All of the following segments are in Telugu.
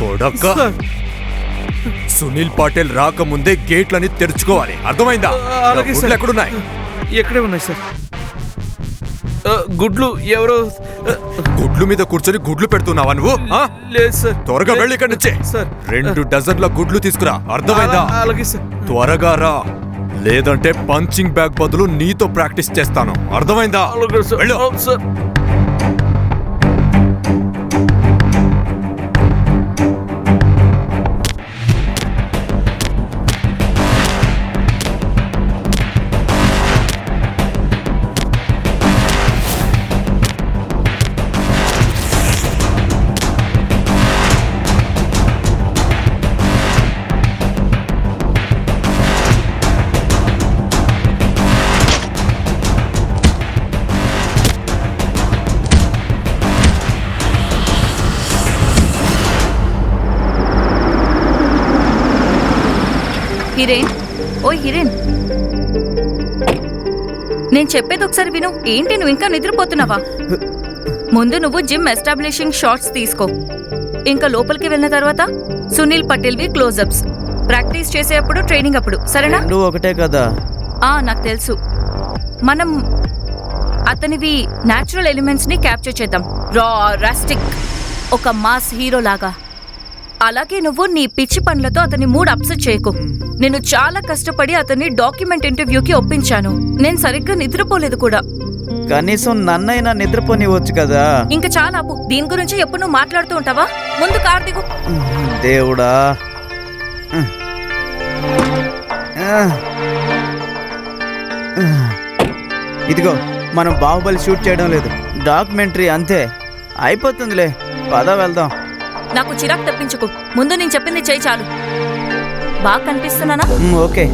కొడక్క, సునీల్ పాటిల్ రాకముందే గేట్లని తెరుచుకోవాలి, అర్థమైందా? అలాగే సార్. గుడ్లు ఎక్కడున్నాయి? ఎక్కడే ఉన్నాయి సార్. గుడ్లు ఎవరో గుడ్లు మీద కూర్చొని గుడ్లు పెడుతున్నావా నువ్వు? లేదు సార్. త్వరగా వెళ్ళి ఇక్కడి నుంచి సార్. 2 డజన్ల గుడ్లు తీసుకురా, అర్థమైందా? అలాగే సార్. త్వరగా రా, లేదంటే పంచింగ్ బ్యాగ్ బదులు నీతో ప్రాక్టీస్ చేస్తాను, అర్థమైందా? అలాగే సార్. వెళ్ళు. సార్ హిరేన్, ఓ హిరేన్, నేను చెప్పేది ఒకసారి విను. ఏంటి నువ్వు ఇంకా నిద్రపోతున్నావా? ముందు నువ్వు జిమ్ ఎస్టాబ్లిషింగ్ షాట్స్ తీసుకో. ఇంకా లోపలికి వెళ్ళిన తర్వాత సునీల్ పటేల్వి క్లోజప్స్ ప్రాక్టీస్ చేసేటప్పుడు, ట్రైనింగ్ అప్పుడు, సరేనా? నువ్వు ఒకటే కదా. నాకు తెలుసు. మనం అతనివి న్యాచురల్ ఎలిమెంట్స్ ని క్యాప్చర్ చేద్దాం, రా రాస్టిక్, ఒక మాస్ హీరో లాగా. అలాగే నువ్వు నీ పిచ్చి పనులతో అతని మూడ్ అప్సెట్ చేయకు. నేను చాలా కష్టపడి అతన్ని డాక్యుమెంట్ ఇంటర్వ్యూకి ఒప్పించాను. నేను సరిగ్గా నిద్రపోలేదు కూడా. కనీసం నన్నైనా నిద్రపోనివచ్చు కదా. ఇంకా చాలా అప్పు, దీని గురించి ఎప్పుడు నువ్వు మాట్లాడుతూ ఉంటావా? ముందు కార్ దిగు. దేవుడా, ఇదిగో మనం బాహుబలి షూట్ చేయడం లేదు, డాక్యుమెంటరీ అంతే, అయిపోతుందిలే, పద వెళ్దాం. నాకు చిరాకు తెప్పించుకు. ముందు నేను చెప్పింది చేయి చాలు. బాగా కనిపిస్తున్నానా? ఓకే.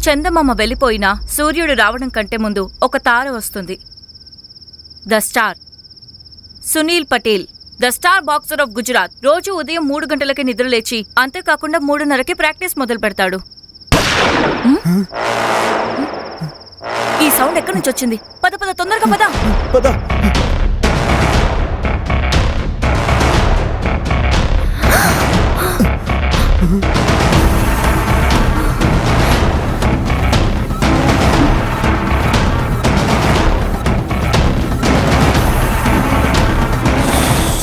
చందమామ వెళ్ళిపోయినా సూర్యుడు రావడం కంటే ముందు ఒక తార వస్తుంది. The star. Sunil Patel, the star boxer of Gujarat, రోజు ఉదయం 3 గంటలకి నిద్రలేచి, అంతేకాకుండా 3:30కి ప్రాక్టీస్ మొదలు పెడతాడు. ఈ సౌండ్ ఎక్కడి నుంచి వచ్చింది? పద పద, తొందరగా పద. పద.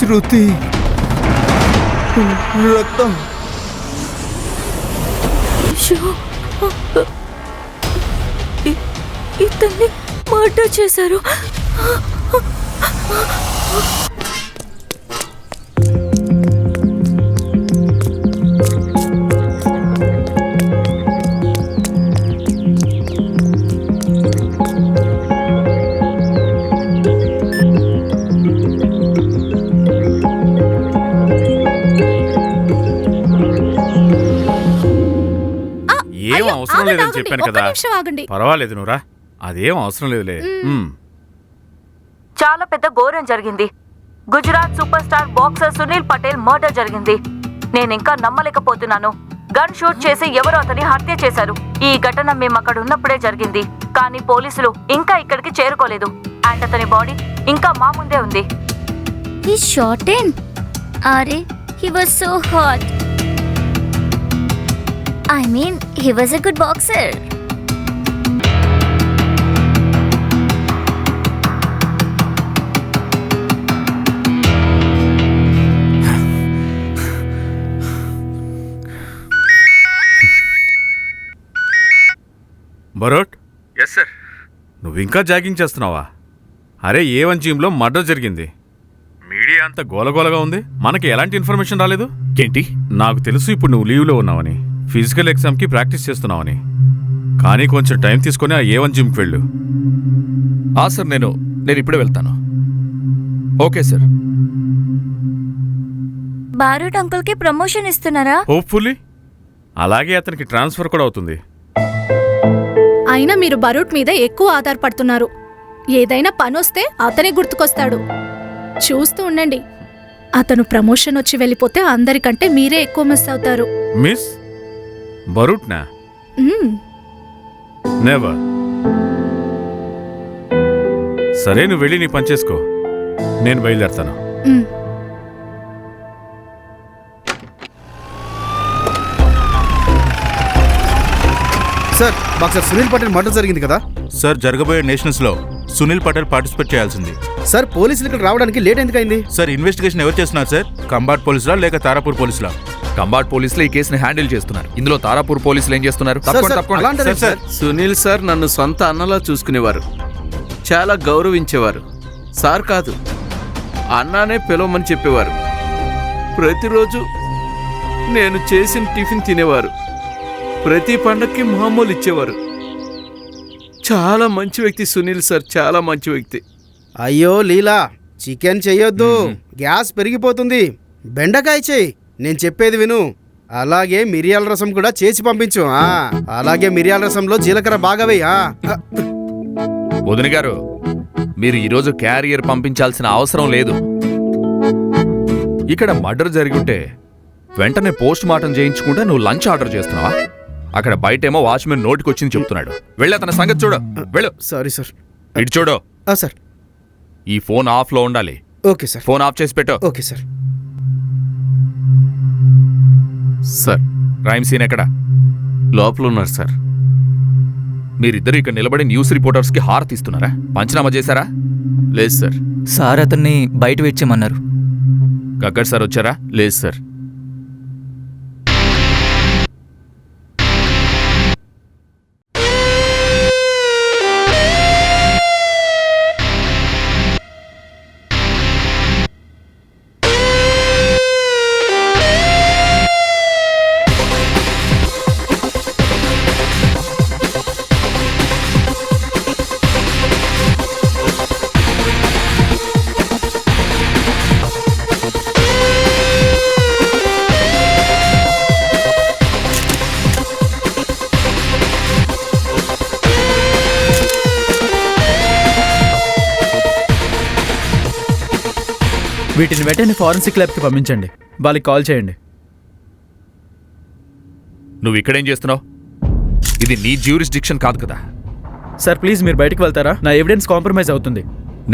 శృతి, రక్తం. ఇతన్ని మర్డర్ చేశారు. ఏం అవసరం లేదని చెప్పాను కదా. పర్వాలేదు నువ్వురా, అదేం అవసరం లేదులే. చాలా పెద్ద ఘోరం జరిగింది. Gujarat super star boxer Sunil Patel murder జరిగింది. నేనింకా నమ్మలేకపోతున్నాను. గన్ షూట్ చేసి ఎవరో అతని హత్య చేశారు. ఈ ఘటన మేము అక్కడ ఉన్నప్పుడే జరిగింది, కానీ పోలీసులు ఇంకా ఇక్కడికి చేరుకోలేదు. అండ్ అతని బాడీ ఇంకా మా ముందే ఉంది. He shot him. Are, he was so hot. I mean, he was a good boxer. Barot. Yes sir. నువ్వు ఇంకా జాగింగ్ చేస్తున్నావా? అరే, A1 జిమ్లో మర్డర్ జరిగింది. మీడియా అంత గోలగోలగా ఉంది, మనకి ఎలాంటి ఇన్ఫర్మేషన్ రాలేదు. ఏంటి? నాకు తెలుసు ఇప్పుడు నువ్వు లీవ్లో ఉన్నావని, ఫిజికల్ ఎగ్జామ్కి ప్రాక్టీస్ చేస్తున్నావని. కానీ కొంచెం టైం తీసుకొని ఆ A1 జిమ్కి వెళ్ళు. సార్, నేను ఇప్పుడే వెళ్తాను. Okay sir. బారూట్ అంకుల్ కి ప్రమోషన్ ఇస్తున్నారా? హోప్ఫుల్లీ అలాగే అతనికి ట్రాన్స్ఫర్ కూడా అవుతుంది. అయినా మీరు బరూట్ మీద ఎక్కువ ఆధారపడుతున్నారు. ఏదైనా పనొస్తే అతనే గుర్తుకొస్తాడు. చూస్తూ ఉండండి, అతను ప్రమోషన్ వచ్చి వెళ్ళిపోతే అందరికంటే మీరే ఎక్కువ మిస్ అవుతారు. మిస్ బరూట్నా? మ్మ్. నెవర్. సరే, నువ్వు వెళ్ళి నీ పని చేసుకో, నేను బయలుదేరుతాను. మ్మ్. సార్, మాకు సార్ సునీల్ పటేల్ మర్డర్ జరిగింది కదా సార్, జరగబోయే నేషనల్స్లో సునీల్ పటేల్ పార్టిసిపేట్ చేయాల్సింది. సార్. పోలీసులు ఇక్కడ రావడానికి లేట్ ఎందుకైంది? సార్, ఇన్వెస్టిగేషన్ ఎవరు చేస్తున్నారు సార్? కంబాట్ పోలీసులా లేక తారాపూర్ పోలీసులా? కంబాట్ పోలీసులు ఈ కేసుని హ్యాండిల్ చేస్తున్నారు. ఇందులో తారాపూర్ పోలీసులు ఏం చేస్తున్నారు? సార్, తప్పకుండా, సార్, తప్పకుండా. అలాంటిదే సార్. సునీల్ సార్ నన్ను సొంత అన్నలా చూసుకునేవారు, చాలా గౌరవించేవారు. సార్ కాదు, అన్నానే పిలవమని చెప్పేవారు. ప్రతిరోజు నేను చేసిన టిఫిన్ తినేవారు. ప్రతి పండక్కి మామూలు ఇచ్చేవారు. చాలా మంచి వ్యక్తి సునీల్ సార్, చాలా మంచి వ్యక్తి. అయ్యో లీలా, చికెన్ చెయ్యొద్దు, గ్యాస్ పెరిగిపోతుంది. బెండకాయ చెయ్యి, నేను చెప్పేది విను. అలాగే మిరియాల రసం కూడా చేసి పంపించు. అలాగే మిరియాల రసంలో జీలకర్ర బాగా వేయి. వదిన గారు, మీరు ఈరోజు క్యారియర్ పంపించాల్సిన అవసరం లేదు. ఇక్కడ మర్డర్ జరిగి ఉంటే వెంటనే పోస్ట్ మార్టం చేయించుకుంటే నువ్వు లంచ్ ఆర్డర్ చేస్తున్నావా? అక్కడ బయటేమో వాచ్మెన్ నోటికొచ్చింది చెప్తున్నాడు. వెళ్ళి అతని సంగతి చూడు, వెళ్ళు. Sorry sir. ఇటు చూడు. సార్, ఈ ఫోన్ ఆఫ్లో ఉండాలి. Okay sir. ఫోన్ ఆఫ్ చేసి పెట్టు. Okay sir. Sir, crime scene ఎక్కడ? లోపల ఉన్నారు సార్. మీరిద్దరు ఇక్కడ నిలబడి న్యూస్ రిపోర్టర్స్కి హారతి ఇస్తున్నారా? పంచనామా చేశారా? లేదు సార్. సార్ అతన్ని బయట వెయిట్ గగ్గర్ సార్ వచ్చారా? లేదు సార్. వీటిని వెంటనే ఫారెన్సిక్ ల్యాబ్కి పంపించండి. వాళ్ళకి కాల్ చేయండి. నువ్వు ఇక్కడేం చేస్తున్నావు? ఇది నీ జ్యూరిస్డిక్షన్ కాదు కదా. సార్ ప్లీజ్ మీరు బయటికి వెళ్తారా? నా ఎవిడెన్స్ కాంప్రమైజ్ అవుతుంది.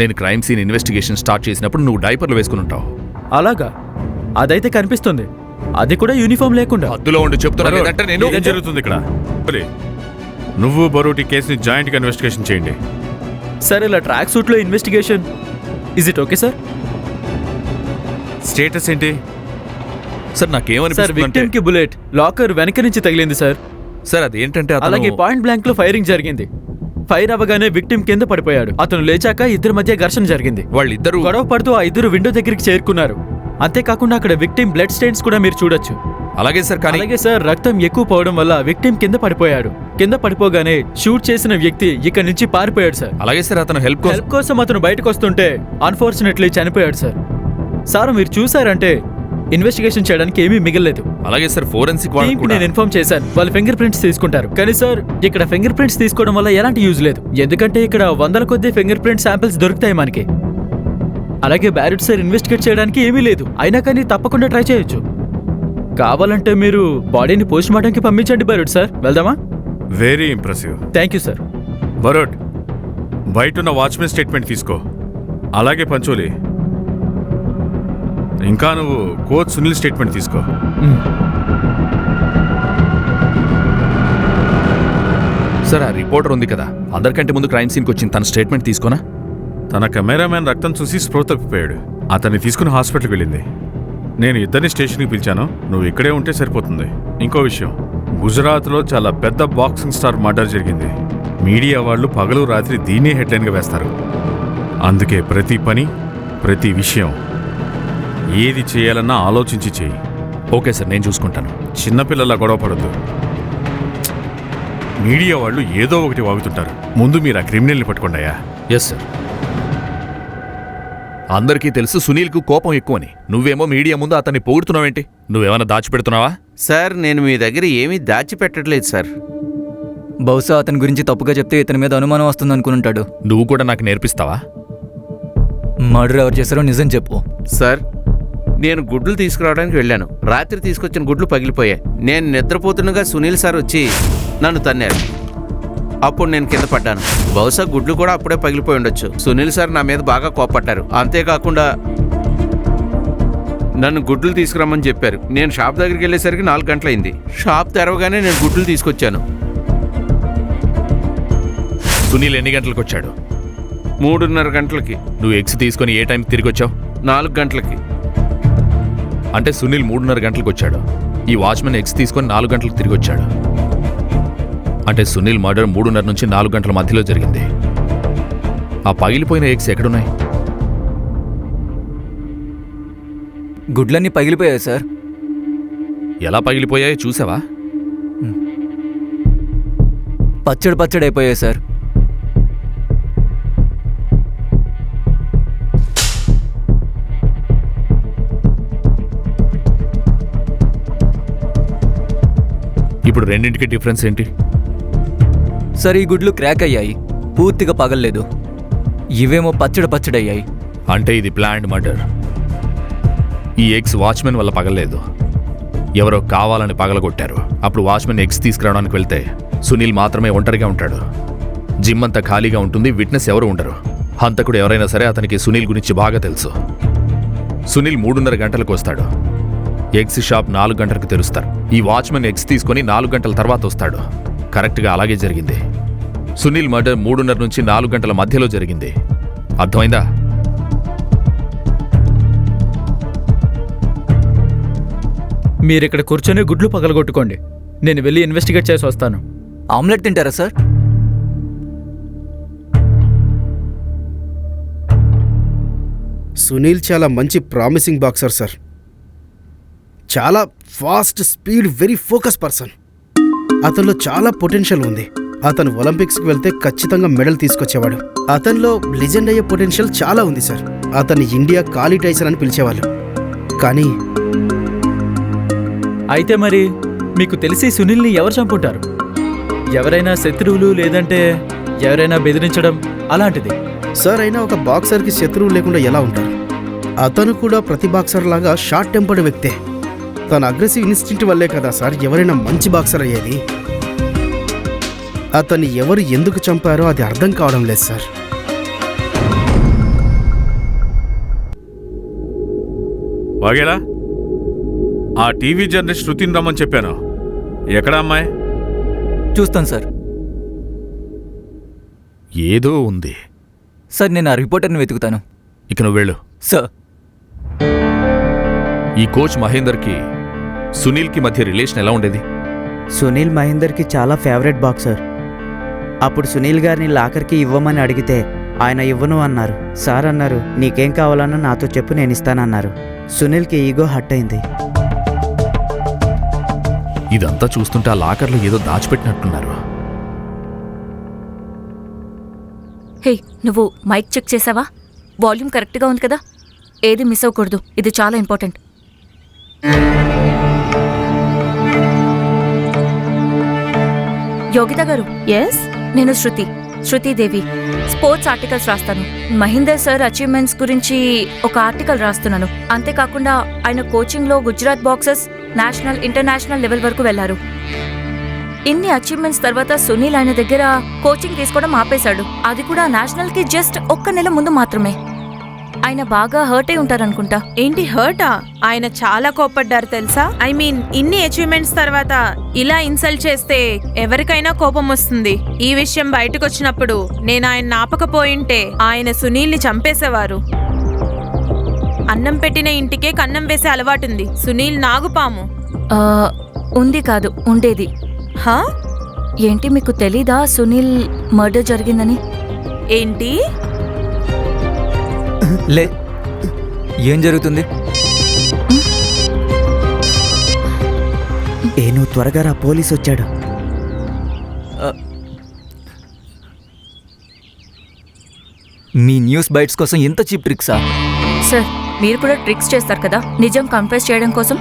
నేను క్రైమ్ సీన్ ఇన్వెస్టిగేషన్ స్టార్ట్ చేసినప్పుడు నువ్వు డైపర్లు వేసుకుని ఉంటావు. అలాగా? అదైతే కనిపిస్తుంది, అది కూడా యూనిఫామ్ లేకుండా. హద్దులో ఉండి చెప్తున్నా, లేదంటే నేను. ఏం జరుగుతుంది ఇక్కడ? మరి నువ్వు బరూట్ ఈ కేసుని జాయింట్గా ఇన్వెస్టిగేషన్ చేయండి. సార్ ఇలా ట్రాక్ సూట్లో investigation, is it okay sir? Status ఏంటి? సార్ సార్ నాకేమనిపిస్తుంది విక్టిమ్ కి బుల్లెట్ లాకర్ వెనక నుంచి తగిలింది సార్. సార్ అదేంటంటే అలాగే పాయింట్ బ్లాంక్ లో ఫైరింగ్ జరిగింది. ఫైర్ అవ్వగానే విక్టిమ్ కింద పడిపోయాడు. అతను లేచాక ఇద్దరి మధ్య ఘర్షణ జరిగింది. వాళ్ళిద్దరూ గొడవ పడుతూ ఆ ఇద్దరు విండో దగ్గరికి చేరుకున్నారు. అంతేకాకుండా అక్కడ విక్టిమ్ బ్లడ్ స్టెయిన్స్ కూడా మీరు చూడొచ్చు. అలాగే సార్, కానీ అలాగే సార్ రక్తం ఎక్కువ పోవడం వల్ల విక్టిమ్ కింద పడిపోయాడు. కింద పడిపోగానే షూట్ చేసిన వ్యక్తి ఇక్కడ నుంచి పారిపోయాడు సార్. అలాగే సార్, అతను హెల్ప్ కోసం అతను బయటకు వస్తుంటే అన్ఫార్చునేట్లీ చనిపోయాడు సార్. సార్ మీరు చూసారంటే ఇన్వెస్టిగేషన్ చేయడానికి ఏమీ మిగలలేదు. అలాగే సార్, ఫోరెన్సిక్ నేను ఇన్ఫార్మ్ చేశాను, వాళ్ళు ఫింగర్ ప్రింట్స్ తీసుకుంటారు. కానీ సార్ ఇక్కడ ఫింగర్ ప్రింట్స్ తీసుకోవడం వల్ల ఎలాంటి యూజ్ లేదు, ఎందుకంటే ఇక్కడ వందల కొద్ది ఫింగర్ ప్రింట్ శాంపిల్స్ దొరుకుతాయి మనకి. అలాగే బ్యారెట్ సార్ ఇన్వెస్టిగేట్ చేయడానికి ఏమీ లేదు, అయినా కానీ తప్పకుండా ట్రై చేయొచ్చు. కావాలంటే మీరు బాడీని పోస్ట్ మార్టంకి పంపించండి బరోడ్ సార్. వెళ్దామా? Very impressive. Thank you sir. Borrowed, బయట ఉన్న వాచ్మెన్ స్టేట్మెంట్ తీసుకో. అలాగే పంచోలి, ఇంకా నువ్వు కోచ్ సునీల్ స్టేట్మెంట్ తీసుకో. సార్ ఆ రిపోర్టర్ ఉంది కదా, అందరికంటే ముందు క్రైమ్ సీన్కి వచ్చింది, తన స్టేట్మెంట్ తీసుకోనా? తన కెమెరామ్యాన్ రక్తం చూసి స్పృహ తప్పిపోయాడు. అతన్ని తీసుకుని హాస్పిటల్కి వెళ్ళింది. నేను ఇద్దరిని స్టేషన్కి పిలిచాను, నువ్వు ఇక్కడే ఉంటే సరిపోతుంది. ఇంకో విషయం, గుజరాత్లో చాలా పెద్ద బాక్సింగ్ స్టార్ మర్డర్ జరిగింది. మీడియా వాళ్ళు పగలు రాత్రి దీన్నే హెడ్లైన్గా వేస్తారు. అందుకే ప్రతి పని, ప్రతి విషయం ఏది చేయాలన్నా ఆలోచించి చేయి. ఓకే సార్, నేను చూసుకుంటాను. చిన్నపిల్లల గొడవ పడద్దు. మీడియా వాళ్ళు ఏదో ఒకటి వాగుతుంటారు. ముందు మీరు ఆ క్రిమినల్ని పట్టుకోండియా. Yes sir. అందరికీ తెలుసు సునీల్కు కోపం ఎక్కువని. నువ్వేమో మీడియా ముందు అతన్ని పొగుడుతున్నావేంటి? నువ్వేమైనా దాచిపెడుతున్నావా? సార్ నేను మీ దగ్గర ఏమీ దాచిపెట్టట్లేదు సార్. బహుశా అతని గురించి తప్పుగా చెప్తే ఇతని మీద అనుమానం వస్తుంది అనుకుంటాడు. నువ్వు కూడా నాకు నేర్పిస్తావా? మర్డర్ ఎవరు చేశారో నిజం చెప్పు. సార్ నేను గుడ్లు తీసుకురావడానికి వెళ్ళాను. రాత్రి తీసుకొచ్చిన గుడ్లు పగిలిపోయాయి. నేను నిద్రపోతుండగా సునీల్ సార్ వచ్చి నన్ను తన్నారు. అప్పుడు నేను కింద పడ్డాను. బహుశా గుడ్లు కూడా అప్పుడే పగిలిపోయి ఉండొచ్చు. సునీల్ సార్ నా మీద బాగా కోపపడ్డారు. అంతేకాకుండా నన్ను గుడ్లు తీసుకురమ్మని చెప్పారు. నేను షాప్ దగ్గరికి వెళ్ళేసరికి 4 గంటలైంది. షాప్ తెరవగానే నేను గుడ్లు తీసుకొచ్చాను. సునీల్ ఎన్ని గంటలకు వచ్చాడు? 3:30 గంటలకి. నువ్వు ఎగ్స్ తీసుకొని ఏ టైంకి తిరిగి వచ్చావు? 4 గంటలకి. అంటే సునీల్ 3:30 గంటలకు వచ్చాడు. ఈ వాచ్మెన్ ఎగ్స్ తీసుకొని 4 గంటలకు తిరిగి వచ్చాడు. అంటే సునీల్ మర్డర్ 3:30 నుంచి 4 గంటల మధ్యలో జరిగింది. ఆ పగిలిపోయిన ఎగ్స్ ఎక్కడున్నాయి? గుడ్లన్నీ పగిలిపోయాయి సార్. ఎలా పగిలిపోయాయో చూసావా? పచ్చడి అయిపోయాయి సార్. ఇప్పుడు రెండింటికి డిఫరెన్స్ ఏంటి? సార్ ఈ గుడ్లు క్రాక్ అయ్యాయి, పూర్తిగా పగల్లేదు. ఇవేమో పచ్చడి అయ్యాయి. అంటే ఇది ప్లాన్డ్ మర్డర్. ఈ ఎగ్స్ వాచ్మెన్ వల్ల పగలలేదు, ఎవరో కావాలని పగలగొట్టారు. అప్పుడు వాచ్మెన్ ఎగ్స్ తీసుకురావడానికి వెళ్తే సునీల్ మాత్రమే ఒంటరిగా ఉంటాడు. జిమ్ అంతా ఖాళీగా ఉంటుంది, విట్నెస్ ఎవరు ఉండరు. హంతకుడు ఎవరైనా సరే అతనికి సునీల్ గురించి బాగా తెలుసు. సునీల్ 3:30 గంటలకు వస్తాడు. ఎగ్స్ షాప్ 4 గంటలకు తెరుస్తారు. ఈ వాచ్మెన్ ఎగ్స్ తీసుకొని 4 గంటల తర్వాత వస్తాడు. కరెక్ట్గా అలాగే జరిగింది. సునీల్ మర్డర్ 3:30 నుంచి 4 గంటల మధ్యలో జరిగింది. అర్థమైందా? మీరిక్కడ కూర్చొని గుడ్లు పగలగొట్టుకోండి, నేను వెళ్ళి ఇన్వెస్టిగేట్ చేసి వస్తాను. ఆమ్లెట్ తింటారా సార్? సునీల్ చాలా మంచి ప్రామిసింగ్ బాక్సర్ సార్. చాలా fast, speed, very focus person. అతనిలో చాలా పొటెన్షియల్ ఉంది. అతను ఒలింపిక్స్కి వెళ్తే ఖచ్చితంగా మెడల్ తీసుకొచ్చేవాడు. అతనిలో లెజెండ్ అయ్యే పొటెన్షియల్ చాలా ఉంది సార్. అతన్ని ఇండియా కాళీ టైసన్ అని పిలిచేవాళ్ళు. కానీ అయితే మరి మీకు తెలిసి సునీల్ని ఎవరు చంపుంటారు? ఎవరైనా శత్రువులు, లేదంటే ఎవరైనా బెదిరించడం అలాంటిది? సార్ అయినా ఒక బాక్సర్కి శత్రువు లేకుండా ఎలా ఉంటారు? అతను కూడా ప్రతి బాక్సర్ లాగా షార్ట్ టెంపర్డ్ వ్యక్తే. తన అగ్రెసివ్ ఇన్స్టింక్ట్ వల్లే కదా సార్ ఎవరైనా మంచి బాక్సర్ అయ్యేది. అతన్ని ఎవరు ఎందుకు చంపారో అది అర్థం కావడం లేదు సార్. వాగేలా ఆ టీవీ జర్నలిస్ట్ శృతిని రమ్మని చెప్పాను. ఎక్కడ అమ్మాయి? చూస్తాను సార్. ఏదో ఉంది సార్, నేను ఆ రిపోర్టర్ని వెతుకుతాను. ఇక నువ్వు వెళ్ళు. సార్, ఈ కోచ్ మహేందర్కి సునీల్కి మధ్య రిలేషన్ ఎలా ఉండేది? సునీల్ మహేందర్కి చాలా ఫేవరెట్ బాక్సర్. అప్పుడు సునీల్ గారిని లాకర్కి ఇవ్వమని అడిగితే ఆయన ఇవ్వను అన్నారు. సార్ అన్నారు, నీకేం కావాలన్నా నాతో చెప్పు, నేను ఇస్తానన్నారు. సునీల్కి ఈగో హట్ అయింది. ఇదంతా చూస్తుంటే ఆ లాకర్లో ఏదో దాచిపెట్టినట్టున్నారు. హే, నువ్వు మైక్ చెక్ చేసావా? వాల్యూమ్ కరెక్ట్గా ఉంది కదా? ఏది మిస్ అవ్వకూడదు, ఇది చాలా ఇంపార్టెంట్. యోగిత గారు. ఎస్, నేను శృతిదేవి. స్పోర్ట్స్ ఆర్టికల్స్ రాస్తాను. మహేందర్ సార్ అచీవ్మెంట్స్ గురించి ఒక ఆర్టికల్ రాస్తున్నాను. అంతేకాకుండా ఆయన కోచింగ్లో Gujarat boxers national, international level వరకు వెళ్లారు. ఇన్ని అచీవ్మెంట్స్ తర్వాత సునీల్ ఆయన దగ్గర కోచింగ్ తీసుకోవడం ఆపేశాడు. అది కూడా నేషనల్కి జస్ట్ 1 నెల ముందు మాత్రమే. ఆయన బాగా హర్ట్ అయి ఉంటారనుకుంటా. ఏంటి హర్టా? ఆయన చాలా కోపడ్డారు తెలుసా. ఐ మీన్ ఇన్ని అచీవ్మెంట్స్ తర్వాత ఇలా ఇన్సల్ట్ చేస్తే ఎవరికైనా కోపం వస్తుంది. ఈ విషయం బయటకు వచ్చినప్పుడు నేను ఆయన ఆపకపోయింటే ఆయన సునీల్ని చంపేసేవారు. అన్నం పెట్టిన ఇంటికే కన్నం వేసే అలవాటుంది. సునీల్ నాగుపాము. ఉంది కాదు, ఉండేది. హా? ఏంటి మీకు తెలీదా సునీల్ మర్డర్ జరిగిందని? ఏంటి? లే, ఏం జరుగుతుంది? నువ్వు త్వరగా రా, పోలీసు వచ్చాడు. మీ న్యూస్ బైట్స్ కోసం ఎంత చీప్ ట్రిక్సా? సార్ మీరు కూడా ట్రిక్స్ చేస్తారు కదా నిజం కన్ఫెస్ చేయడం కోసం.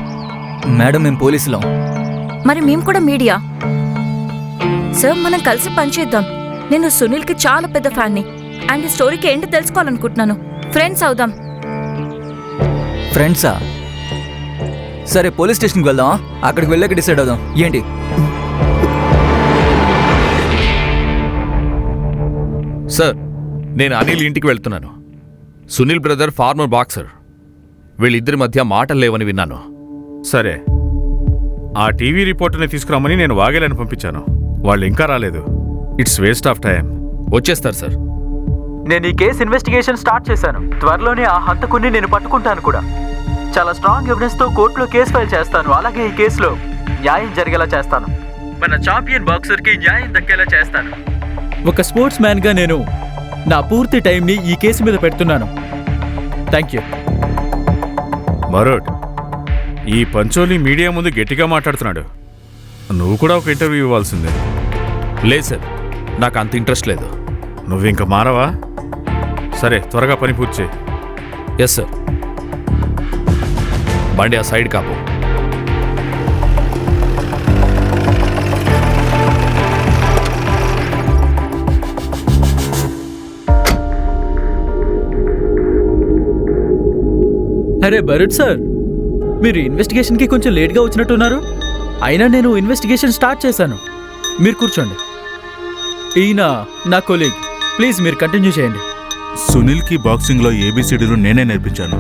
మేడం మేము పోలీసులం. మరి మేము కూడా మీడియా. సార్ మనం కలిసి పనిచేద్దాం. నేను సునీల్కి చాలా పెద్ద ఫ్యాన్ని అండ్ ఈ స్టోరీకి ఏంటి తెలుసుకోవాలనుకుంటున్నాను. ఫ్రెండ్స్ అవుదాం. ఫ్రెండ్సా? సరే పోలీస్ స్టేషన్కి వెళ్దామా? అక్కడికి వెళ్ళాక డిసైడ్ అవుదాం. ఏంటి? సార్ నేను అనిల్ ఇంటికి వెళ్తున్నాను. Sunil brother former boxer. వీళ్ళిద్దరి మధ్య మాటలు లేవని విన్నాను. సరే, ఆ టీవీ రిపోర్టర్ని తీసుకురామని నేను వాగేలని పంపించాను. వాళ్ళు ఇంకా రాలేదు. It's waste of time. వచ్చేస్తారు సార్. నేను ఈ కేసు ఇన్వెస్టిగేషన్ స్టార్ట్ చేశాను. త్వరలోనే ఆ హంతకుణ్ణి నేను పట్టుకుంటాను కూడా. చాలా స్ట్రాంగ్ ఎవిడెన్స్తో కోర్టులో కేసు ఫైల్ చేస్తాను. అలాగే ఈ కేసులో న్యాయం జరిగేలా చేస్తాను. మన ఛాంపియన్ బాక్సర్కి న్యాయం దక్కేలా చేస్తాను. ఒక స్పోర్ట్స్ మ్యాన్గా నేను నా పూర్తి టైంని ఈ కేసు మీద పెడుతున్నాను. Thank you. మరోట్, ఈ పంచోలి మీడియా ముందు గట్టిగా మాట్లాడుతున్నాడు. నువ్వు కూడా ఒక ఇంటర్వ్యూ ఇవ్వాల్సిందే. లేదు సార్, నాకు అంత ఇంట్రెస్ట్ లేదు. నువ్వు ఇంకా మారవా? సరే, త్వరగా పని పూర్తి చేయి. Yes sir. బండి ఆ సైడ్ కాపు. అరే భరత్ సార్, మీరు ఇన్వెస్టిగేషన్కి కొంచెం లేట్గా వచ్చినట్టున్నారు. అయినా నేను ఇన్వెస్టిగేషన్ స్టార్ట్ చేశాను. మీరు కూర్చోండి. ఈయన నా కొలీగ్. ప్లీజ్ మీరు కంటిన్యూ చేయండి. సునీల్కి బాక్సింగ్లో ఏబిసిడీలు నేనే నేర్పించాను.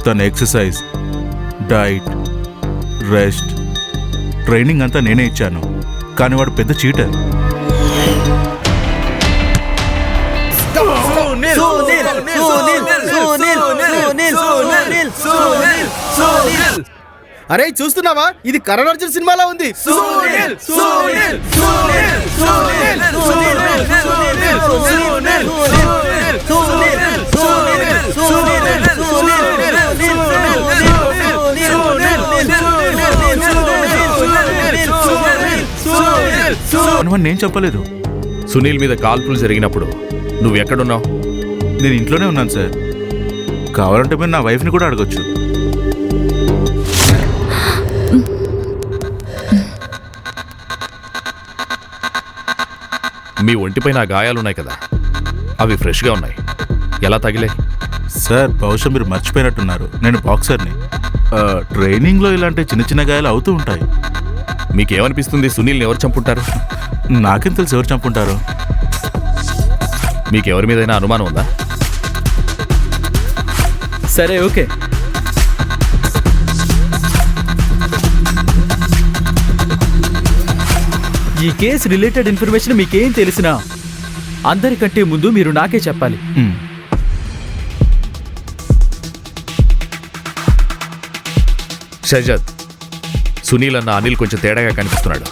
తన ఎక్సర్సైజ్, డైట్, రెస్ట్, ట్రైనింగ్ అంతా నేనే ఇచ్చాను. కానీ వాడు పెద్ద చీటర్. అరే చూస్తున్నావా, ఇది కరణ్ అర్జున్ సినిమాలో ఉంది. నేను చెప్పలేదు. సునీల్ మీద కాల్పులు జరిగినప్పుడు నువ్వు ఎక్కడున్నావు? నేను ఇంట్లోనే ఉన్నాను సార్. కావాలంటే మీరు నా వైఫ్ని కూడా అడగొచ్చు. మీ ఒంటిపైన గాయాలున్నాయి కదా, అవి ఫ్రెష్గా ఉన్నాయి. ఎలా తగిలే? సార్, బహుశా మీరు మర్చిపోయినట్టున్నారు. నేను బాక్సర్ని. ట్రైనింగ్లో ఇలాంటి చిన్న చిన్న గాయాలు అవుతూ ఉంటాయి. మీకేమనిపిస్తుంది? సునీల్ని ఎవరు చంపుంటారు? నాకేం తెలుసు ఎవరు చంపుంటారు. మీకెవరి మీదైనా అనుమానం ఉందా? సరే, ఓకే. ఈ కేసు రిలేటెడ్ ఇన్ఫర్మేషన్ మీకేం తెలిసినా అందరికంటే ముందు మీరు నాకే చెప్పాలి. షజద్, సునీల్ అన్న అనిల్ కొంచెం తేడాగా కనిపిస్తున్నాడు.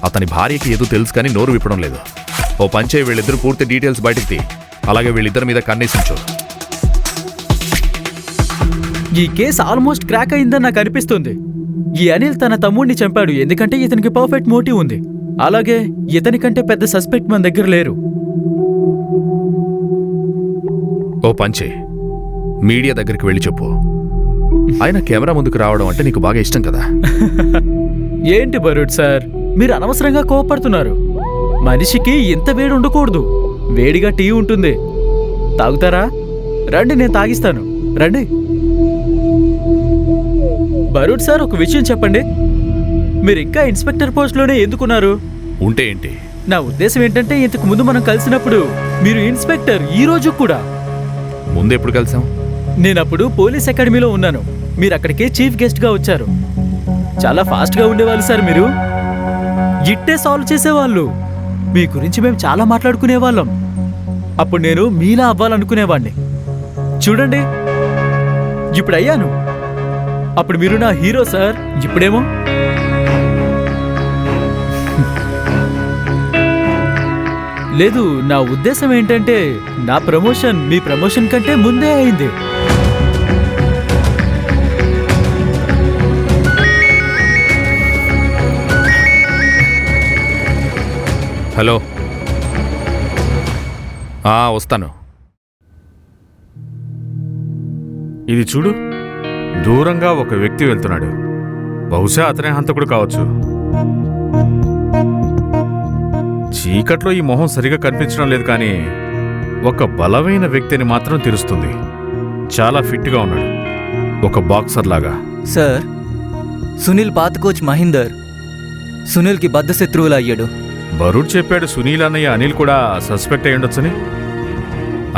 అతని భార్యకి ఏదో తెలుసు కానీ నోరు విప్పడం లేదు. ఓ పంచే, వీళ్ళిద్దరు పూర్తి డీటెయిల్స్ బయటికి తీ. అలాగే వీళ్ళిద్దరి మీద కన్నేసించు. ఈ కేసు ఆల్మోస్ట్ క్రాక్ అయిందని నాకు అనిపిస్తుంది. ఈ అనిల్ తన తమ్ముడిని చంపాడు ఎందుకంటే ఇతనికి పర్ఫెక్ట్ మోటివ్ ఉంది. అలాగే ఇతని కంటే పెద్ద సస్పెక్ట్ మన దగ్గర లేరు. ఓ పంచే, మీడియా దగ్గరికి వెళ్ళి చెప్పు. ఆయన కెమెరా ముందుకు రావడం అంటే నీకు బాగా ఇష్టం కదా? ఏంటి భరూడ్ సార్, మీరు అనవసరంగా కోపడుతున్నారు. మనిషికి ఇంత వేడి ఉండకూడదు. వేడిగా టీ ఉంటుంది, తాగుతారా? రండి, నేను తాగిస్తాను. రండి. భరూడ్ సార్, ఒక విషయం చెప్పండి. మీరు ఇంకా ఇన్స్పెక్టర్ పోస్ట్లోనే ఎందుకున్నారు? ఉంటే ఏంటి? నా ఉద్దేశం ఏంటంటే, ఇంతకు ముందు మనం కలిసినప్పుడు మీరు ఇన్స్పెక్టర్. ఈ రోజు కూడా. ముందెప్పుడు కలిసాం? నేనప్పుడు పోలీస్ అకాడమీలో ఉన్నాను. మీరు అక్కడికే చీఫ్ గెస్ట్గా వచ్చారు. చాలా ఫాస్ట్గా ఉండేవాళ్ళు సార్ మీరు. ఇట్టే సాల్వ్ చేసేవాళ్ళు. మీ గురించి మేము చాలా మాట్లాడుకునేవాళ్ళం. అప్పుడు నేను మీలా అవ్వాలనుకునేవాడిని. చూడండి, ఇప్పుడు అయ్యాను. అప్పుడు మీరు నా హీరో సార్. ఇప్పుడేమో లేదు. నా ఉద్దేశం ఏంటంటే, నా ప్రమోషన్ మీ ప్రమోషన్ కంటే ముందే అయింది. హలో, వస్తాను. ఇది చూడు, దూరంగా ఒక వ్యక్తి వెళ్తున్నాడు. బహుశా అతనే హంతకుడు కావచ్చు. చీకట్లో ఈ మొహం సరిగా కనిపించడం లేదు, కానీ ఒక బలమైన వ్యక్తిని మాత్రం తెలుస్తుంది. చాలా ఫిట్గా ఉన్నాడు, ఒక బాక్సర్ లాగా. సార్, సునీల్ పాత కోచ్ మహీందర్ సునీల్కి బద్ధ శత్రువులు అయ్యాడు. బరూడ్ చెప్పాడు సునీల్ అన్నయ్య అనిల్ కూడా సస్పెక్ట్ అయి ఉండొచ్చని.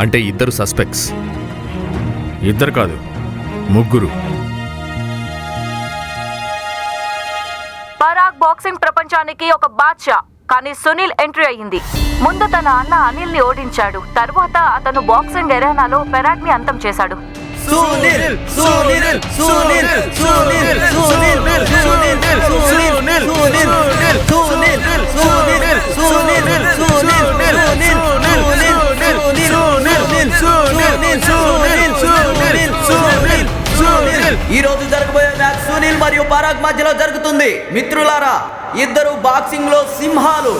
అంటే ఇద్దరు సస్పెక్ట్స్. ఇద్దరు కాదు, ముగ్గురు. పరాగ్ బాక్సింగ్ ప్రపంచానికి ఒక బాద్షా, కానీ సునీల్ ఎంట్రీ అయ్యింది. ముందు తన అన్న అనిల్ ని ఓడించాడు, తర్వాత అతను బాక్సింగ్ ఎరేనాలో పరాగ్ ని అంతం చేశాడు. ఈ రోజు జరగబోయే మ్యాచ్ సునీల్ మరియు పరాగ్ మధ్యలో జరుగుతుంది. మిత్రులారా, ఇద్దరు బాక్సింగ్ లో సింహాలు.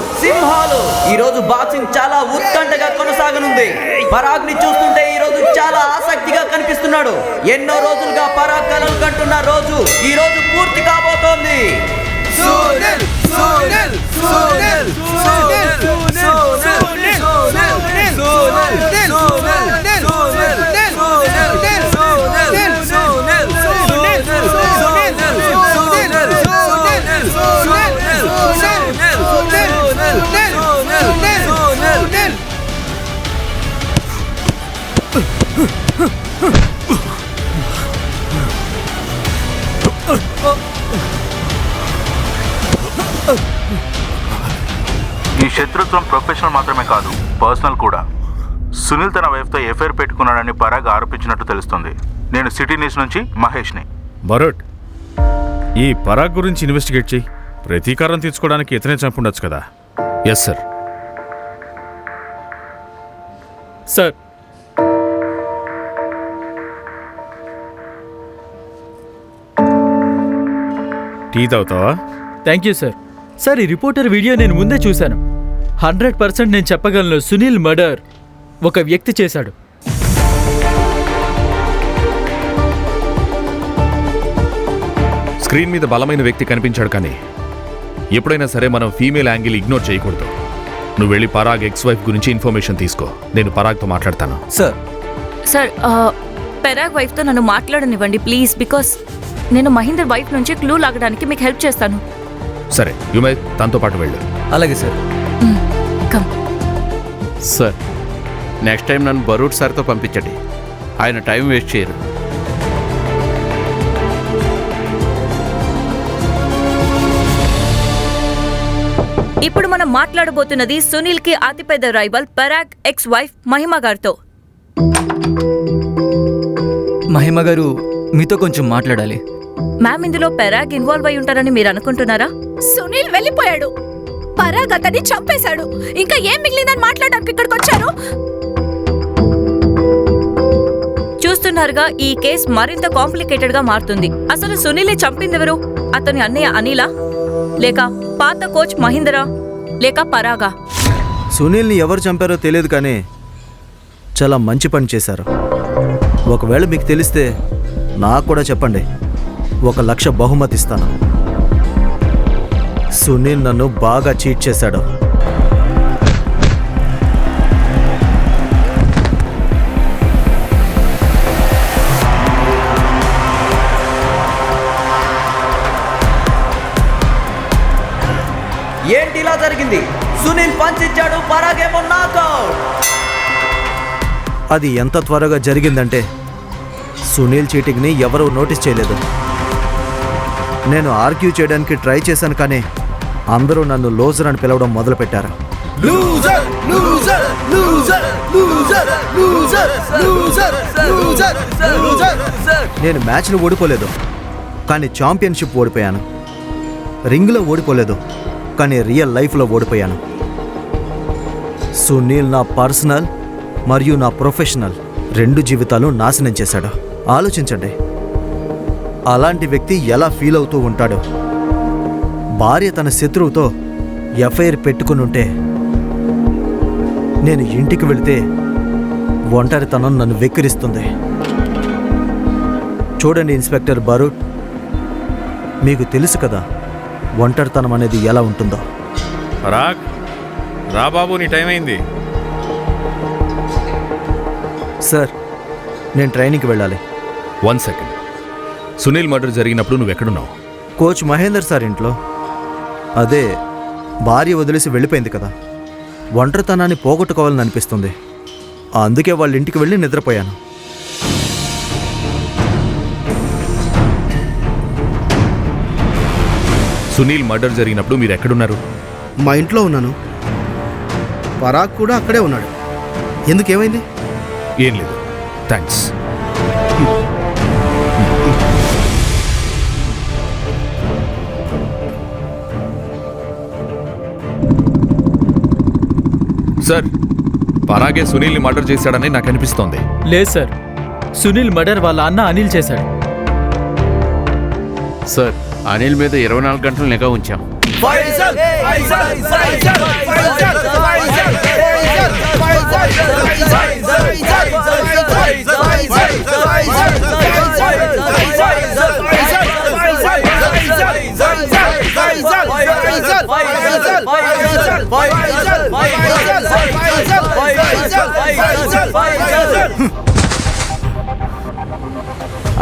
ఈ రోజు బాక్సింగ్ చాలా ఉత్కంఠగా కొనసాగనుంది. పరాగ్ ని చూస్తుంటే ఈ రోజు చాలా ఆసక్తిగా కనిపిస్తున్నాడు. ఎన్నో రోజులుగా పరాగ్ కలలు కంటున్న రోజు ఈ రోజు పూర్తి కాబోతోంది. ఈ శత్రుత్వం ప్రొఫెషనల్ మాత్రమే కాదు, పర్సనల్ కూడా. సునీల్ తన వైఫ్తో ఎఫ్ఐఆర్ పెట్టుకున్నాడని పరాగ్ ఆరోపించినట్టు తెలుస్తుంది. నేను సిటీ న్యూస్ నుంచి మహేష్ని. బరూడ్, ఈ పరాగ్ గురించి ఇన్వెస్టిగేట్ చేయి. ప్రతీకారం తీర్చుకోవడానికి ఇతనే చంపుండొచ్చు కదా. Yes sir. సార్, టీ తాగుతావా? Thank you sir. సార్, ఈ రిపోర్టర్ వీడియో నేను ముందే చూశాను. 100% నేను చెప్పగలను, సునీల్ మర్డర్ ఒక వ్యక్తి చేశాడు. స్క్రీన్ మీద బలమైన వ్యక్తి కనిపించాడు, కానీ ఎప్పుడైనా సరే మనం ఫీమేల్ యాంగిల్ ఇగ్నోర్ చేయకూడదు. నువ్వు వెళ్ళి పరాగ్ ఎక్స్ వైఫ్ గురించి ఇన్ఫర్మేషన్ తీసుకో. నేను పరాగ్తో మాట్లాడతాను. సార్, పరాగ్ వైఫ్ తో నన్ను మాట్లాడనివ్వండి ప్లీజ్, బికాస్ నేను మహీందర్ వైఫ్ నుంచి క్లూ లాగడానికి మీకు హెల్ప్ చేస్తాను. సరే, యుమే తనతో పాటు వెళ్ళు. అలాగే sir. Come. Sir, next time నన్ను బరూడ్ సార్తో పంపించండి. ఆయన టైం వేస్ట్ చేయరు. ఇప్పుడు మనం మాట్లాడబోతున్నది సునీల్ కి అతిపెద్ద రైవల్ పరాగ్ ఎక్స్ వైఫ్ మహిమ గారితో. మహిమ గారు, మీతో కొంచెం మాట్లాడాలి. మ్యామ్, ఇందులో పరాగ్ ఇన్వాల్వ్ అయి ఉంటారని మీరు అనుకుంటున్నారా? సునీల్ వెళ్ళిపోయాడు, పరాగ్ అతన్ని చంపేశాడు. ఇంకా ఏం మిగిలిందని మాట్లాడడానికి ఇక్కడికి వచ్చారు. చూస్తున్నారుగా, ఈ కేస్ మరింత కాంప్లికేటెడ్ గా మారుతుంది. అసలు సునీల్ని చంపిందెవరు? అతని అన్నయ్య అనిలా, లేక పాత కోచ్ మహీందరా, లేక పరాగా? సునీల్ని ఎవరు చంపారో తెలియదు, కానీ చాలా మంచి పని చేశారు. ఒకవేళ మీకు తెలిస్తే నాకు కూడా చెప్పండి, 1,00,000 బహుమతి ఇస్తాను. సునీల్ నన్ను బాగా చీట్ చేశాడు. ఏంటి ఇలా జరిగింది? సునీల్ పంచ్ ఇచ్చాడు, పరాగేమో నాకౌట్. అది ఎంత త్వరగా జరిగిందంటే సునీల్ చీటింగ్ని ఎవరూ నోటీస్ చేయలేదు. నేను ఆర్గ్యూ చేయడానికి ట్రై చేశాను, కానీ అందరూ నన్ను లోజర్ అని పిలవడం మొదలుపెట్టారు. నేను మ్యాచ్లో ఓడిపోలేదు, కానీ ఛాంపియన్షిప్ ఓడిపోయాను. రింగ్లో ఓడిపోలేదు, కానీ రియల్ లైఫ్లో ఓడిపోయాను. సునీల్ నా పర్సనల్ మరియు నా ప్రొఫెషనల్ 2 జీవితాలు నాశనం చేశాడు. ఆలోచించండి, అలాంటి వ్యక్తి ఎలా ఫీల్ అవుతూ ఉంటాడో. భార్య తన శత్రువుతో ఎఫ్ఐఆర్ పెట్టుకుని ఉంటే, నేను ఇంటికి వెళితే ఒంటరితనం నన్ను వెక్కిరిస్తుంది. చూడండి ఇన్స్పెక్టర్ బరూట్, మీకు తెలుసు కదా ఒంటరితనం అనేది ఎలా ఉంటుందో. పరాగ్, రా బాబు, నీ టైం అయింది. సార్, నేను ట్రైనింగ్కి వెళ్ళాలి. 1 సెకండ్. సునీల్ మర్డర్ జరిగినప్పుడు నువ్వెక్కడున్నావు? కోచ్ మహేందర్ సార్ ఇంట్లో. అదే భార్య వదిలేసి వెళ్ళిపోయింది కదా, ఒంటరితనాన్ని పోగొట్టుకోవాలని అనిపిస్తుంది. అందుకే వాళ్ళ ఇంటికి వెళ్ళి నిద్రపోయాను. సునీల్ మర్డర్ జరిగినప్పుడు మీరు ఎక్కడున్నారు? మా ఇంట్లో ఉన్నాను. పరాగ్ కూడా అక్కడే ఉన్నాడు. ఎందుకేమైంది? ఏం లేదు, థ్యాంక్స్. సార్, పరాగే సునీల్ని మర్డర్ చేశాడని నాకు అనిపిస్తోంది. లేదు సార్, సునీల్ మర్డర్ వాళ్ళ అన్న అనిల్ చేశాడు. సార్, అనిల్ మీద 24 గంటలు నిఘా ఉంచాం.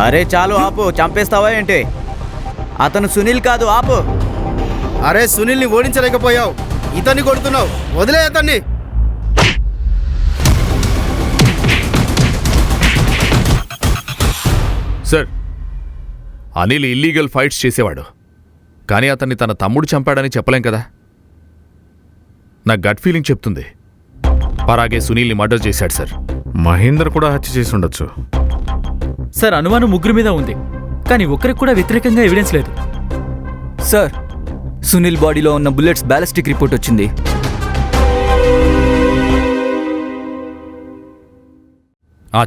అరే చాలు ఆపు, చంపేస్తావా ఏంటి? అతను సునీల్ కాదు, ఆపు. అరే, సునీల్ని ఓడించలేకపోయావు, ఇతన్ని కొడుతున్నావు. వదిలే అతన్ని. సార్, అనిల్ ఇల్లీగల్ ఫైట్స్ చేసేవాడు, కానీ అతన్ని తన తమ్ముడు చంపాడని చెప్పలేం కదా. నా గట్ ఫీలింగ్ చెప్తుంది పరాగే సునీల్ని మర్డర్ చేశాడు సార్. మహేందర్ కూడా హత్య చేసి ఉండొచ్చు. సార్, అనుమానం ముగ్గురు మీద ఉంది, కానీ ఒక్కరికి కూడా వ్యతిరేకంగా ఎవిడెన్స్ లేదు. సార్, సునీల్ బాడీలో ఉన్న బుల్లెట్స్ బ్యాలిస్టిక్ రిపోర్ట్ వచ్చింది.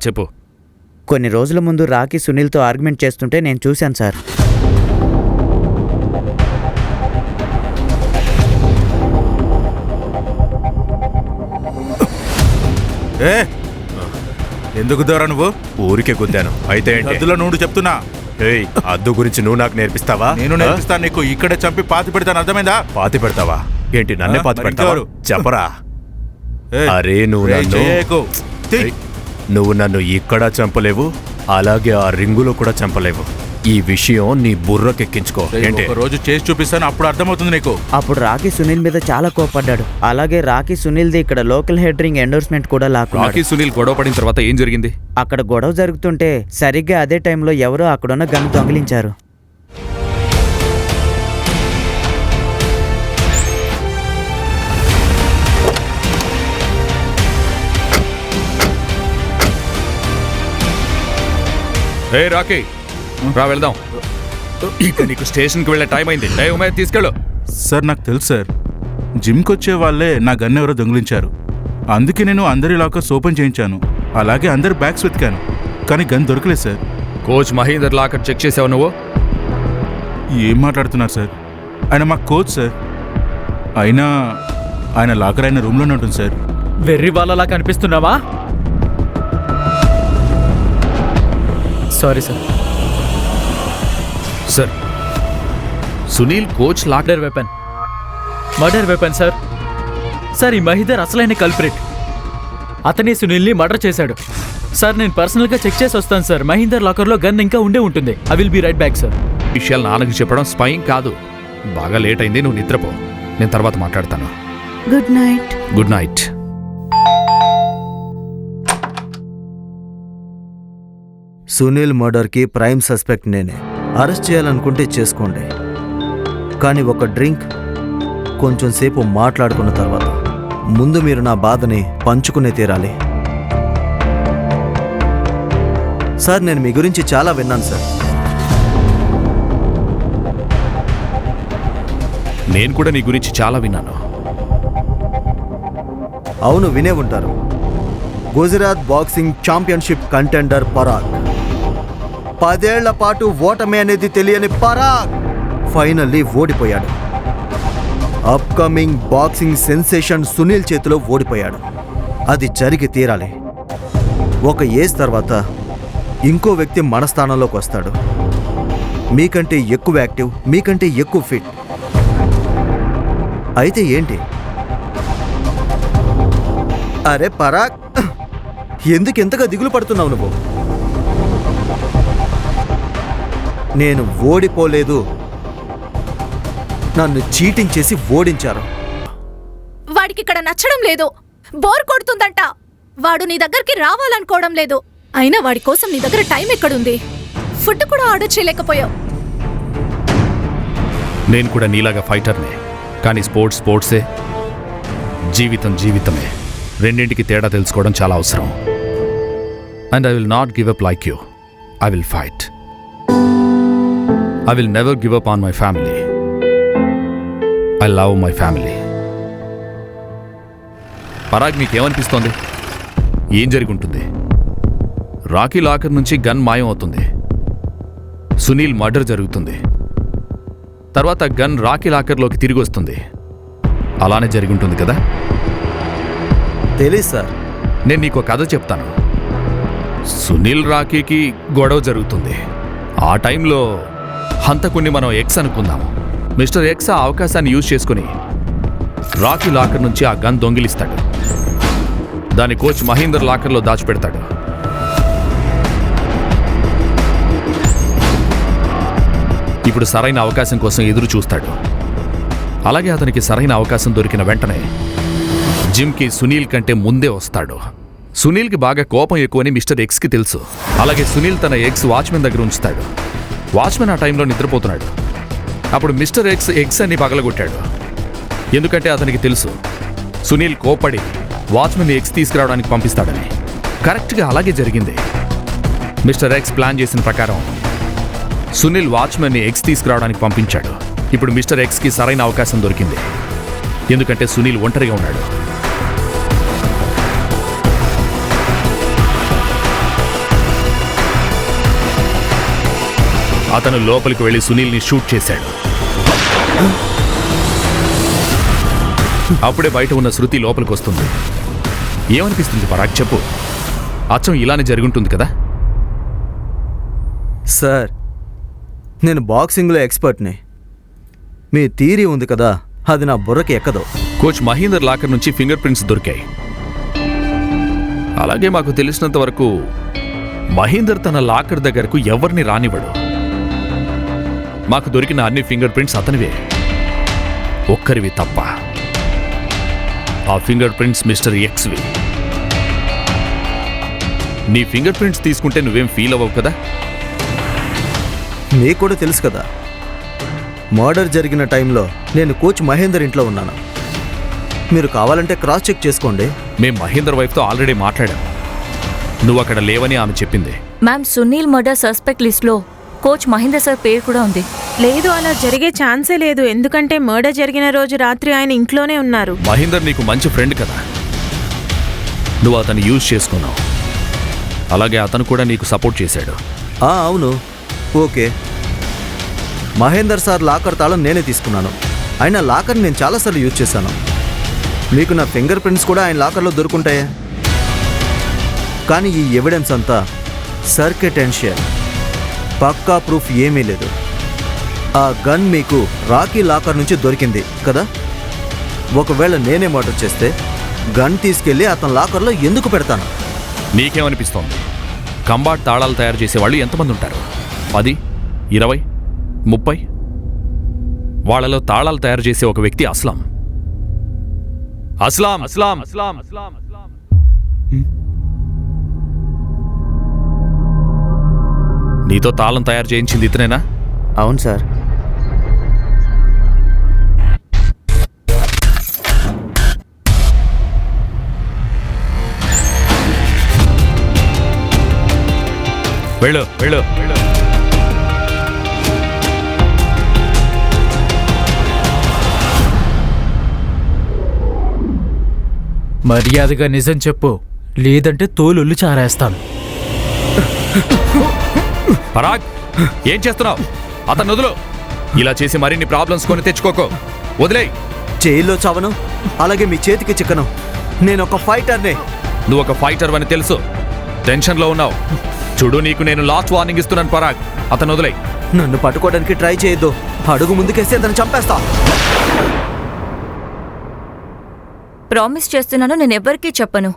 చెప్పు. కొన్ని రోజుల ముందు రాకీ సునీల్తో ఆర్గ్యుమెంట్ చేస్తుంటే నేను చూశాను సార్. ఎందుకు దూరా నువ్వు? ఊరికే గుద్దాను. అయితే ఏంటి? గద్దులో నువ్వు చెప్తున్నా. ఏయ్, అద్దు గురించి నువ్వు నాకు నేర్పిస్తావా? నేను నేర్పిస్తాను నీకు. ఇక్కడే చంపి పాతి పెడతాను, అర్థమైందా? పాతి పెడతావా ఏంటి? నన్నే పాతి మరి పెడతావా? ఇంకెవరు? చెప్పరా. ఏయ్, అరే, నువ్వు ఏయ్, నన్ను చేయకు. తీ. నువ్వు నన్ను ఇక్కడ చంపలేవు, అలాగే ఆ రింగులో కూడా చంపలేవు. ఈ విషయం నీ బుర్రకెక్కించుకో. ఏంటి? ఒక రోజు చేసి చూపిస్తాను, అప్పుడు అర్థమవుతుంది నీకు. అప్పుడు రాకీ సునీల్ మీద చాలా కోపడ్డాడు. అలాగే రాకీ సునీల్ది ఇక్కడ లోకల్ హెడ్ రింగ్ ఎండోర్స్మెంట్ కూడా లాక్కున్నాడు. రాకీ సునీల్ గొడవ పడిన తర్వాత ఏం జరిగింది? అక్కడ గొడవ జరుగుతుంటే సరిగ్గా అదే టైంలో ఎవరో అక్కడున్న గన్ను దొంగిలించారు. ఏ రాకీ, రా వెళ్దాం. ఇక నీకు స్టేషన్కి వెళ్ళే టైం అయింది. ఉమేష్, తీసుకెళ్ళు. సార్, నాకు తెలుసు సార్. జిమ్కి వచ్చే వాళ్ళే నా గన్ ఎవరో దొంగిలించారు. అందుకే నేను అందరి లాకర్స్ ఓపెన్ చేయించాను, అలాగే అందరి బ్యాగ్స్ వెతికాను, కానీ గన్ దొరకలేదు sir. Coach Mahender locker check చేసావు నువ్వు? ఏం మాట్లాడుతున్నారు సార్? ఆయన మా కోచ్ సార్. అయినా ఆయన లాకర్ ఆయన రూమ్లోనే ఉంటుంది సార్. వెర్రి వాళ్ళలా కనిపిస్తున్నావా? Sorry sir. Sir, Sunil coach locker weapon. Murder weapon sir. Sir, ఈ మహీందర్ అసలైన కల్ప్రిట్. అతనే సునీల్ని మర్డర్ చేశాడు. సార్, నేను పర్సనల్గా చెక్ చేసి వస్తాను సార్. మహీందర్ లాకర్లో గన్ ఇంకా ఉండే ఉంటుంది. I will be right back sir. విషయాలు నాన్నకి చెప్పడం స్పైయింగ్ కాదు. బాగా లేట్ అయింది, నువ్వు నిద్రపో. నేను తర్వాత మాట్లాడతాను. Good night. Good night. Sunil మర్డర్కి ప్రైమ్ సస్పెక్ట్ నేనే. అరెస్ట్ చేయాలనుకుంటే చేసుకోండి, కానీ ఒక డ్రింక్, కొంచెం సేపు మాట్లాడుకున్న తర్వాత ముందు మీరు నా బాధని పంచుకునే తీరాలి. సార్, నేను మీ గురించి చాలా విన్నాను సార్. నేను కూడా నీ గురించి చాలా విన్నాను. అవును, వినే ఉంటారు. Gujarat boxing championship contender Parag. 10 ఏళ్ల పాటు ఓటమి అనేది తెలియని పరాగ్ ఫైనల్లీ ఓడిపోయాడు. అప్కమింగ్ బాక్సింగ్ సెన్సేషన్ సునీల్ చేతిలో ఓడిపోయాడు. అది జరిగి తీరాలి. ఒక ఏజ్ తర్వాత ఇంకో వ్యక్తి మన స్థానంలోకి వస్తాడు. మీకంటే ఎక్కువ యాక్టివ్, మీకంటే ఎక్కువ ఫిట్. అయితే ఏంటి? అరే పరాగ్, ఎందుకు ఎంతగా దిగులు పడుతున్నావు నువ్వు? నేను ఓడిపోలేదు, నన్ను చీటింగ్ చేసి ఓడించారు. వాడికి ఇక్కడ నచ్చడం లేదు, బోర్ కొడుతుందంట. వాడు నీ దగ్గరికి రావాలనుకోవడం లేదు. అయినా వాడి కోసం నీ దగ్గర టైం ఎక్కడుంది? ఫుడ్ కూడా ఆర్డర్ చేయలేకపోయావు. నేను కూడా నీలాగా ఫైటర్నే, కానీ స్పోర్ట్సే, జీవితం జీవితమే. రెండింటికి తేడా తెలుసుకోవడం చాలా అవసరం. And I will not give up like you. I will fight. I will never give up on my family. I love my family. Parag, మీకేమనిపిస్తోంది? ఏం జరిగి ఉంటుంది? రాకీ లాకర్ నుంచి గన్ మాయం అవుతుంది, సునీల్ మర్డర్ జరుగుతుంది, తర్వాత గన్ రాకీ లాకర్లోకి తిరిగి వస్తుంది. అలానే జరిగి ఉంటుంది కదా? తెలీదు సార్. నేను నీకు కథ చెప్తాను. సునీల్ రాకీకి గొడవ జరుగుతుంది. ఆ టైంలో హంతకుణ్ణి మనం ఎక్స్ అనుకుందాము. మిస్టర్ ఎక్స్ ఆ అవకాశాన్ని యూజ్ చేసుకుని రాకీ లాకర్ నుంచి ఆ గన్ దొంగిలిస్తాడు. దాని కోచ్ మహేందర్ లాకర్లో దాచిపెడతాడు. ఇప్పుడు సరైన అవకాశం కోసం ఎదురు చూస్తాడు. అలాగే అతనికి సరైన అవకాశం దొరికిన వెంటనే జిమ్కి సునీల్ కంటే ముందే వస్తాడు. సునీల్కి బాగా కోపం ఎక్కువని మిస్టర్ ఎక్స్కి తెలుసు. అలాగే సునీల్ తన ఎక్స్ వాచ్మెన్ దగ్గర ఉంచుతాడు. వాచ్మెన్ ఆ టైంలో నిద్రపోతున్నాడు. అప్పుడు మిస్టర్ ఎక్స్ అని పగలగొట్టాడు. ఎందుకంటే అతనికి తెలుసు సునీల్ కోపడి వాచ్మెన్ ఎక్స్ తీసుకురావడానికి పంపిస్తాడని. కరెక్ట్గా అలాగే జరిగింది. మిస్టర్ ఎక్స్ ప్లాన్ చేసిన ప్రకారం సునీల్ వాచ్మెన్ని ఎక్స్ తీసుకురావడానికి పంపించాడు. ఇప్పుడు మిస్టర్ ఎక్స్కి సరైన అవకాశం దొరికింది, ఎందుకంటే సునీల్ ఒంటరిగా ఉన్నాడు. అతను లోపలికి వెళ్లి సునీల్ని షూట్ చేశాడు. అప్పుడే బయట ఉన్న శృతి లోపలికి వస్తుంది. ఏమనిపిస్తుంది పరాగ్, చెప్పు. అచ్చం ఇలానే జరుగుంటుంది కదా? సార్, నేను బాక్సింగ్లో ఎక్స్పర్ట్ని. మీ థియరీ ఉంది కదా, అది నా బుర్రకి ఎక్కదు. కోచ్ మహేందర్ లాకర్ నుంచి ఫింగర్ ప్రింట్స్ దొరికాయి. అలాగే మాకు తెలిసినంత వరకు మహేందర్ తన లాకర్ దగ్గరకు ఎవరిని రానివ్వడు. మాకు దొరికిన అన్ని ఫింగర్ ప్రింట్స్ అతనివే, ఒక్కరివి తప్ప. ఆ ఫింగర్ ప్రింట్స్ మిస్టర్ ఎక్స్వి. నీ ఫింగర్ ప్రింట్స్ తీసుకుంటే నువ్వేం ఫీల్ అవ్వవు కదా? మీకు కూడా తెలుసు కదా, మర్డర్ జరిగిన టైంలో నేను కోచ్ మహేందర్ ఇంట్లో ఉన్నాను. మీరు కావాలంటే క్రాస్ చెక్ చేసుకోండి. మేం మహేందర్ వైఫ్తో ఆల్రెడీ మాట్లాడాం. నువ్వు అక్కడ లేవని ఆమె చెప్పింది. మ్యామ్, సునీల్ మర్డర్ సస్పెక్ట్ లిస్ట్లో కోచ్ మహేందర్ సార్ పేరు కూడా ఉంది. లేదు, అలా జరిగే ఛాన్సే లేదు. ఎందుకంటే మర్డర్ జరిగిన రోజు రాత్రి ఆయన ఇంట్లోనే ఉన్నారు. మహేందర్ నీకు మంచి ఫ్రెండ్ కదా, నువ్వు అతన్ని యూజ్ చేసుకున్నావు. అలాగే అతను కూడా నీకు సపోర్ట్ చేశాడు. అవును, ఓకే. మహేందర్ సార్ లాకర్ తాళం నేనే తీసుకున్నాను. ఆయన లాకర్ని నేను చాలాసార్లు యూజ్ చేశాను. మీకు నా ఫింగర్ ప్రింట్స్ కూడా ఆయన లాకర్లో దొరుకుంటాయే. కానీ ఈ ఎవిడెన్స్ అంతా సర్కిటెన్షియల్, పక్కా ప్రూఫ్ ఏమీ లేదు. ఆ గన్ మీకు రాకీ లాకర్ నుంచి దొరికింది కదా? ఒకవేళ నేనే మర్డర్ చేస్తే గన్ తీసుకెళ్ళి అతని లాకర్లో ఎందుకు పెడతాను? నీకేమనిపిస్తోంది? కంబాట్ తాళాలు తయారు చేసేవాళ్ళు ఎంతమంది ఉంటారు? 10, 20, 30? వాళ్ళలో తాళాలు తయారు చేసే ఒక వ్యక్తి అస్లాం. అస్లాం అస్లాం అస్లాం అస్లాం అస్లాం నీతో తాళం తయారు చేయించింది ఇతనేనా? అవును సార్. వెళ్ళు వెళ్ళు వెళ్ళు. మర్యాదగా నిజం చెప్పు, లేదంటే తోలొల్లు చారేస్తాను. పరాగ్, ఏం చేస్తున్నావు? అతను వదులు. ఇలా చేసి మరిన్ని ప్రాబ్లమ్స్ కొని తెచ్చుకోకో. వదిలేయ్. జైల్లో చావను, అలాగే మీ చేతికి చిక్కను. నేను ఒక ఫైటర్నే. నువ్వు ఒక ఫైటర్ అని తెలుసు. టెన్షన్లో ఉన్నావు. చూడు, నీకు నేను లాస్ట్ వార్నింగ్ ఇస్తున్నాను పరాగ్. అతను వదిలే. నన్ను పట్టుకోవడానికి ట్రై చేయొద్దు. అడుగు ముందుకేస్తే అతను చంపేస్తా. ప్రామిస్ చేస్తున్నాను, నేను ఎవ్వరికీ చెప్పను.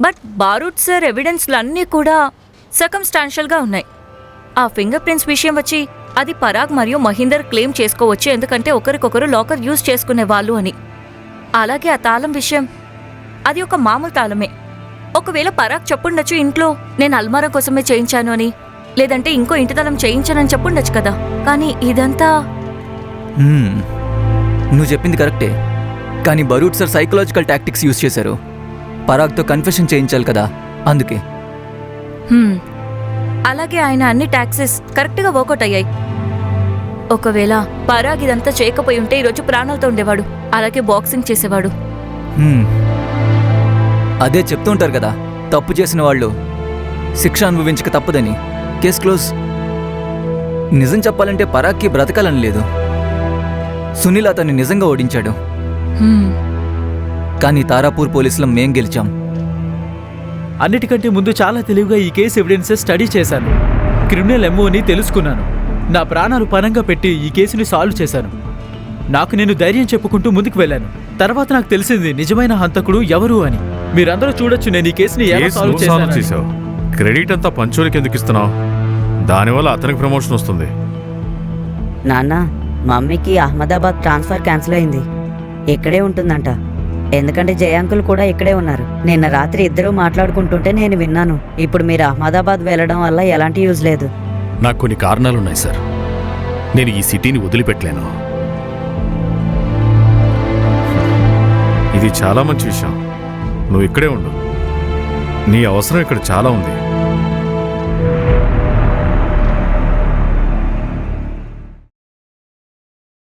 బట్ బారూద్ సార్ ఎవిడెన్స్లు అన్నీ కూడా సర్కమ్స్టాన్షియల్గా ఉన్నాయి. ఆ ఫింగర్ ప్రింట్స్ విషయం వచ్చి అది పరాగ్ మరియు మహీందర్ క్లెయిమ్ చేసుకోవచ్చు, ఎందుకంటే ఒకరికొకరు లాకర్ యూజ్ చేసుకునే వాళ్ళు అని. అలాగే ఆ తాళం విషయం, అది ఒక మామూలు తాళమే. ఒకవేళ పరాగ్ చెప్పుండొచ్చు ఇంట్లో నేను అల్మారా కోసమే చేయించాను అని, లేదంటే ఇంకో ఇంటి తాళం చేయించానని చెప్పుండొచ్చు కదా. కానీ ఇదంతా నువ్వు చెప్పింది కరెక్టే, కానీ బరూద్ సార్ సైకలాజికల్ టాక్టిక్స్ యూజ్ చేశారు. పరాగ్తో కన్ఫెషన్ చేయించాలి కదా, అందుకే. అలాగే ఆయన అన్ని టాక్సెస్ కరెక్ట్గా వర్కౌట్ అయ్యాయి. ఒకవేళ పరాగ్ ఇదంతా చేయకపోయి ఉంటే ఈరోజు ప్రాణాలతో ఉండేవాడు, అలాగే బాక్సింగ్ చేసేవాడు. అదే చెప్తూ ఉంటారు కదా, తప్పు చేసిన వాళ్ళు శిక్ష అనుభవించక తప్పదని. Case close. నిజం చెప్పాలంటే పరాగ్కి బ్రతకాలని లేదు. సునీల్ అతన్ని నిజంగా ఓడించాడు. కానీ తారాపూర్ పోలీసులం మేం గెలిచాం. అన్నిటికంటే ముందు చాలా తెలివిగా ఈ కేసు ఎవిడెన్సెస్ స్టడీ చేశాను. క్రిమినల్ ఎంఓని తెలుసుకున్నాను. నా ప్రాణాలు పణంగా పెట్టి ఈ కేసుని సాల్వ్ చేశాను. నాకు నేను ధైర్యం చెప్పుకుంటూ ముందుకు వెళ్ళాను. తర్వాత నాకు తెలిసింది నిజమైన హంతకుడు ఎవరు అని. మీరందరూ చూడొచ్చు నేను ఈ కేసుని ఎలా సాల్వ్ చేశాను. క్రెడిట్ అంతా పంచోలికి ఎందుకు ఇస్తున్నావు? దానివల్ల అతనికి ప్రమోషన్ వస్తుంది. నాన్న, మమ్మీకి అహ్మదాబాద్ ట్రాన్స్ఫర్ క్యాన్సిల్ అయింది. ఇక్కడే ఉంటుందంట. ఎందుకంటే జయాంకులు కూడా ఇక్కడే ఉన్నారు. నిన్న రాత్రి ఇద్దరూ మాట్లాడుకుంటుంటే నేను విన్నాను. ఇప్పుడు మీరు అహ్మదాబాద్ వెళ్ళడం వల్ల ఎలాంటి యూజ్ లేదు. నాకు కొన్ని కారణాలున్నాయి సార్. నేను ఈ సిటీని వదిలిపెట్టలేను. ఇది చాలా మంచి విషయం. నువ్వు ఇక్కడే ఉండు. నీ అవసరం ఇక్కడ చాలా ఉంది.